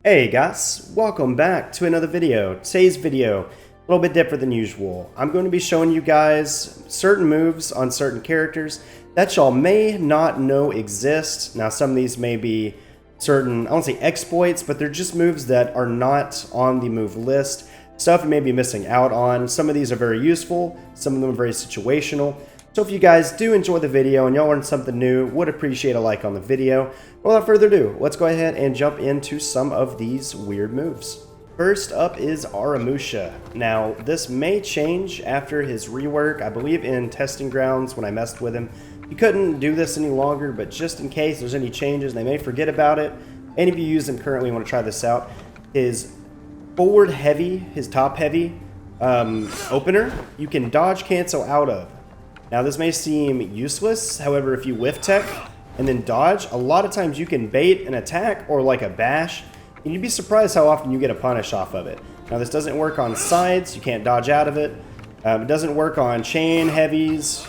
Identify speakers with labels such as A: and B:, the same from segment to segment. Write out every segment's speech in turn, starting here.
A: Hey guys, welcome back to another video. Today's video, a little bit different than usual. I'm going to be showing you guys certain moves on certain characters that y'all may not know exist. Now some of these may be certain, I won't say exploits, but they're just moves that are not on the move list. Stuff you may be missing out on. Some of these are very useful, some of them are very situational. So if you guys do enjoy the video and y'all learned something new, would appreciate a like on the video. Without further ado, let's go ahead and jump into some of these weird moves. First up is Aramusha. Now, this may change after his rework. I believe in testing grounds when I messed with him, you couldn't do this any longer, but just in case there's any changes, they may forget about it. Any of you use him currently want to try this out. His forward heavy, his top heavy opener, you can dodge cancel out of. Now this may seem useless, however if you whiff tech and then dodge, a lot of times you can bait an attack or like a bash, and you'd be surprised how often you get a punish off of it. Now this doesn't work on sides, you can't dodge out of it. It doesn't work on chain heavies.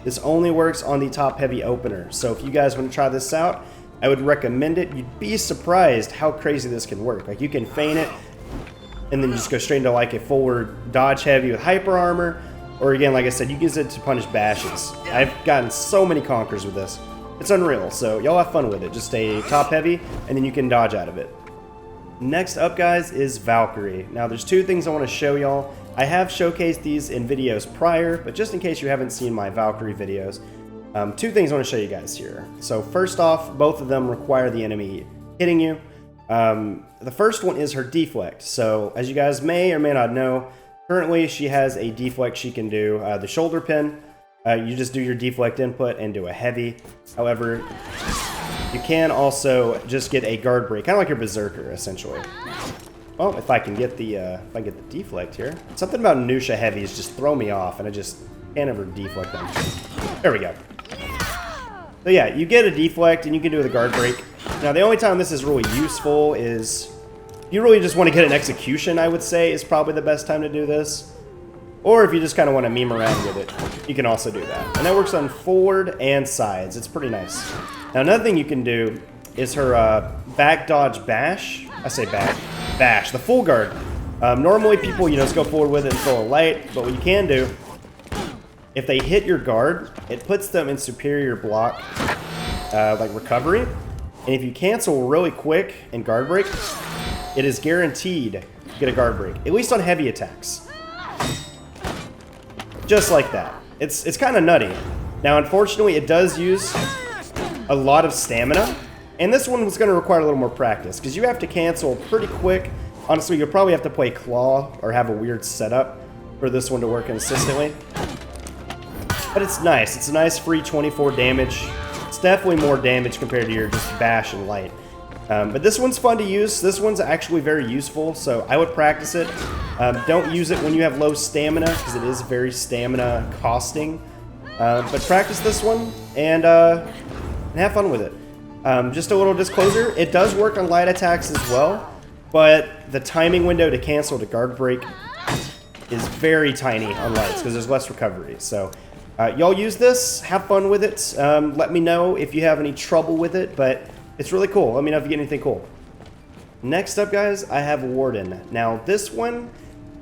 A: This only works on the top heavy opener. So if you guys want to try this out, I would recommend it. You'd be surprised how crazy this can work. Like you can feint it and then just go straight into like a forward dodge heavy with hyper armor. Or again, like I said, you can use it to punish bashes. I've gotten so many conquers with this. It's unreal, so y'all have fun with it. Just stay top heavy, and then you can dodge out of it. Next up, guys, is Valkyrie. Now, there's two things I want to show y'all. I have showcased these in videos prior, but just in case you haven't seen my Valkyrie videos, two things I want to show you guys here. So first off, both of them require the enemy hitting you. The first one is her deflect. So as you guys may or may not know, currently, she has a deflect she can do. The shoulder pin, you just do your deflect input and do a heavy. However, you can also just get a guard break, kind of like your berserker, essentially. Well, if I can get the deflect here. Something about Nusha heavies just throw me off, and I just can't ever deflect them. There we go. So yeah, you get a deflect, and you can do the guard break. Now, the only time this is really useful is if you really just want to get an execution, I would say, is probably the best time to do this. Or if you just kind of want to meme around with it, you can also do that. And that works on forward and sides. It's pretty nice. Now, another thing you can do is her back dodge bash. I say back. Bash. The full guard. Normally, people, just go forward with it and throw a light. But what you can do, if they hit your guard, it puts them in superior block, like recovery. And if you cancel really quick and guard break, it is guaranteed to get a guard break, at least on heavy attacks. Just like that. It's kind of nutty. Now, unfortunately, it does use a lot of stamina, and this one was going to require a little more practice, because you have to cancel pretty quick. Honestly, you'll probably have to play Claw or have a weird setup for this one to work consistently. But it's nice. It's a nice free 24 damage. It's definitely more damage compared to your just bash and light. But this one's fun to use. This one's actually very useful, so I would practice it. Don't use it when you have low stamina, because it is very stamina costing. But practice this one and have fun with it. Just a little disclosure, it does work on light attacks as well, but the timing window to cancel to guard break is very tiny on lights, because there's less recovery. So y'all use this, have fun with it. Let me know if you have any trouble with it, but it's really cool. Let me know if you get anything cool. Next up, guys, I have Warden. Now, this one,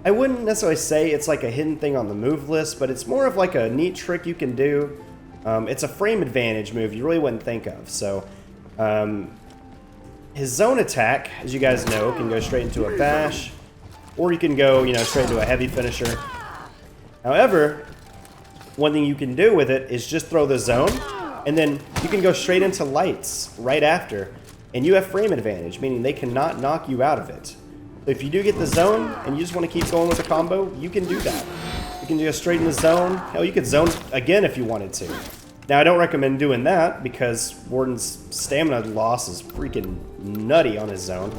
A: I wouldn't necessarily say it's like a hidden thing on the move list, but it's more of like a neat trick you can do. It's a frame advantage move you really wouldn't think of. So, his zone attack, as you guys know, can go straight into a bash, or you can go, straight into a heavy finisher. However, one thing you can do with it is just throw the zone, and then you can go straight into lights right after, and you have frame advantage, meaning they cannot knock you out of it. So if you do get the zone, and you just want to keep going with the combo, you can do that. You can go straight in the zone. Hell, you could zone again if you wanted to. Now, I don't recommend doing that, because Warden's stamina loss is freaking nutty on his zone.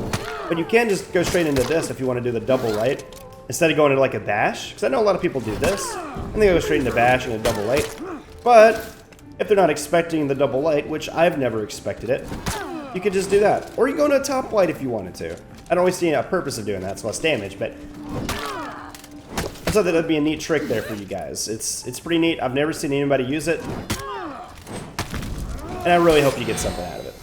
A: But you can just go straight into this if you want to do the double light, instead of going into like a bash. Because I know a lot of people do this, and they go straight into bash and a double light. But if they're not expecting the double light, which I've never expected it, you could just do that. Or you go into a top light if you wanted to. I don't always see a purpose of doing that. It's less damage, but I thought that'd be a neat trick there for you guys. It's pretty neat. I've never seen anybody use it, and I really hope you get something out of it.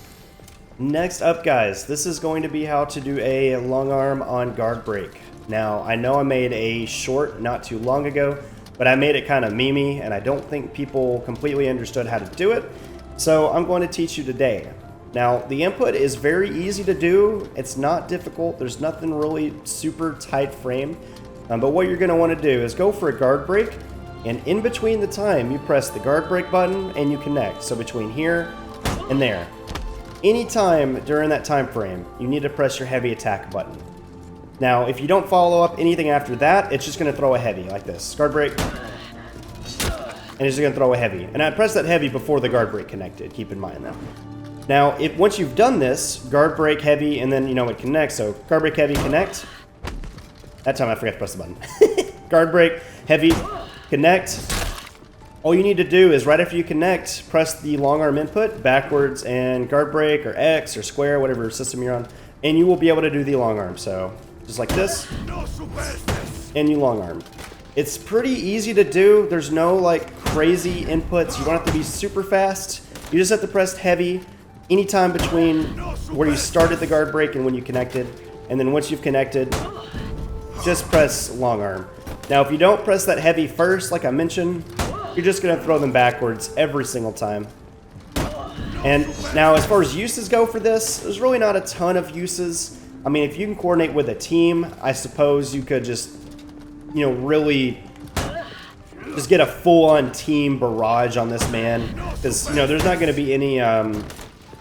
A: Next up, guys, this is going to be how to do a long arm on guard break. Now, I know I made a short not too long ago, but I made it kind of memey, and I don't think people completely understood how to do it, so I'm going to teach you today. Now, the input is very easy to do. It's not difficult. There's nothing really super tight frame, but what you're going to want to do is go for a guard break, and in between the time, you press the guard break button and you connect. So between here and there. Anytime during that time frame, you need to press your heavy attack button. Now, if you don't follow up anything after that, it's just going to throw a heavy like this. Guard break. And it's just going to throw a heavy. And I pressed that heavy before the guard break connected. Keep in mind that. Now, once you've done this, guard break, heavy, and then, it connects. So guard break, heavy, connect. That time I forgot to press the button. Guard break, heavy, connect. All you need to do is right after you connect, press the long arm input backwards and guard break or X or square, whatever system you're on, and you will be able to do the long arm. So just like this, and you long arm. It's pretty easy to do. There's no like crazy inputs. You don't have to be super fast. You just have to press heavy anytime between where you started the guard break and when you connected. And then once you've connected, just press long arm. Now, if you don't press that heavy first, like I mentioned, you're just going to throw them backwards every single time. And now, as far as uses go for this, there's really not a ton of uses. I mean, if you can coordinate with a team, I suppose you could just, really just get a full-on team barrage on this man. Because, there's not going to be any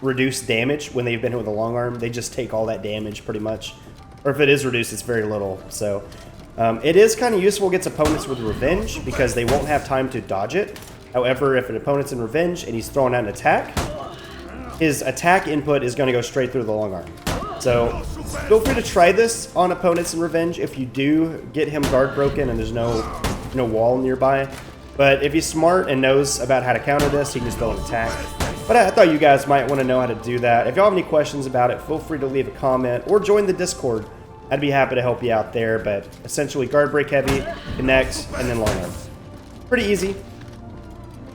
A: reduced damage when they've been hit with a long arm. They just take all that damage, pretty much. Or if it is reduced, it's very little. So it is kind of useful against opponents with revenge because they won't have time to dodge it. However, if an opponent's in revenge and he's throwing out an attack, his attack input is going to go straight through the long arm. So feel free to try this on opponents in revenge if you do get him guard broken and there's no wall nearby. But if he's smart and knows about how to counter this, he can just throw an attack. But I thought you guys might want to know how to do that. If y'all have any questions about it, feel free to leave a comment or join the Discord. I'd be happy to help you out there, but essentially guard break heavy, connect, and then long arm. Pretty easy.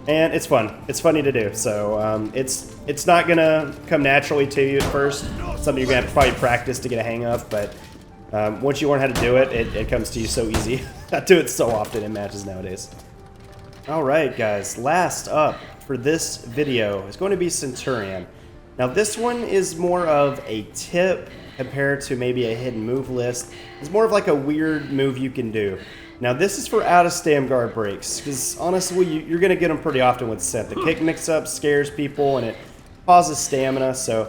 A: And it's fun. It's funny to do. So it's not going to come naturally to you at first. It's something you're going to have to probably practice to get a hang of, but once you learn how to do it, it comes to you so easy. I do it so often in matches nowadays. Alright guys, last up for this video is going to be Centurion. Now this one is more of a tip compared to maybe a hidden move list. It's more of like a weird move you can do. Now this is for out of stam guard breaks, because honestly you're going to get them pretty often with Cent. The kick mix-up scares people and it pauses stamina, so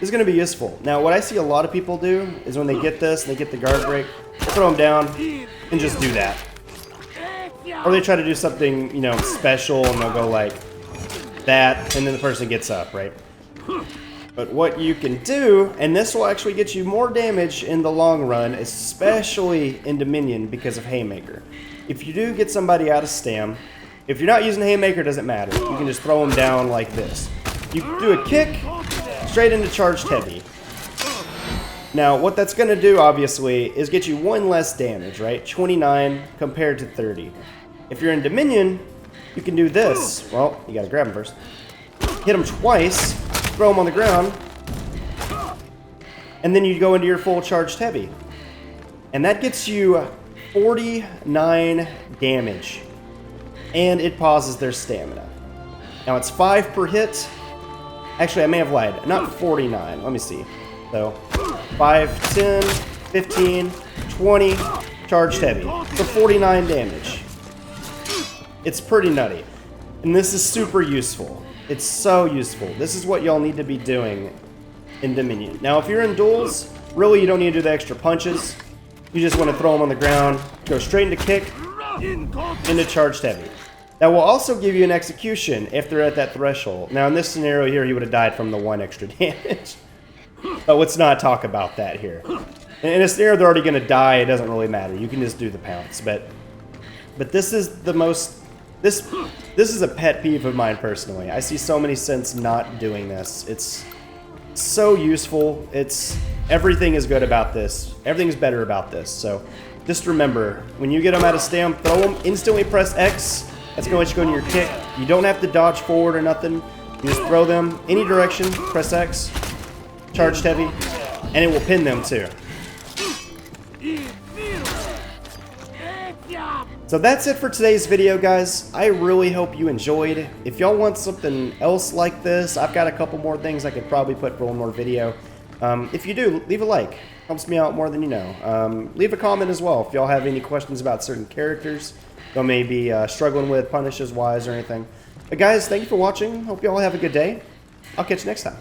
A: this is going to be useful. Now what I see a lot of people do is when they get this and they get the guard break, they throw them down and just do that. Or they try to do something, special and they'll go like that and then the person gets up, right? But what you can do, and this will actually get you more damage in the long run, especially in Dominion because of Haymaker. If you do get somebody out of stam, if you're not using Haymaker, it doesn't matter. You can just throw them down like this. You do a kick, straight into charged heavy. Now, what that's going to do, obviously, is get you one less damage, right? 29 compared to 30. If you're in Dominion, you can do this. Well, you got to grab him first. Hit him twice. Throw them on the ground, and then you go into your full charged heavy. And that gets you 49 damage, and it pauses their stamina. Now it's 5 per hit. Actually, I may have lied. Not 49. Let me see. So 5, 10, 15, 20, charged heavy for 49 damage. It's pretty nutty. And this is super useful. It's so useful. This is what y'all need to be doing in Dominion. Now, if you're in duels, really you don't need to do the extra punches. You just want to throw them on the ground, go straight into kick, into charged heavy. That will also give you an execution if they're at that threshold. Now, in this scenario here, he would have died from the 1 extra damage. But let's not talk about that here. In a scenario they're already going to die, it doesn't really matter. You can just do the pounce. But this is the most... This is a pet peeve of mine personally. I see so many Cents not doing this. It's so useful. Everything is good about this. Everything's better about this. So just remember, when you get them out of stam, throw them, instantly press X. That's going to let you go into your kick. You don't have to dodge forward or nothing. You just throw them any direction, press X, charged heavy, and it will pin them too. So that's it for today's video, guys. I really hope you enjoyed. If y'all want something else like this, I've got a couple more things I could probably put for one more video. If you do, leave a like. Helps me out more than you know. Leave a comment as well if y'all have any questions about certain characters y'all may be struggling with, punishes wise or anything. But guys, thank you for watching. Hope y'all have a good day. I'll catch you next time.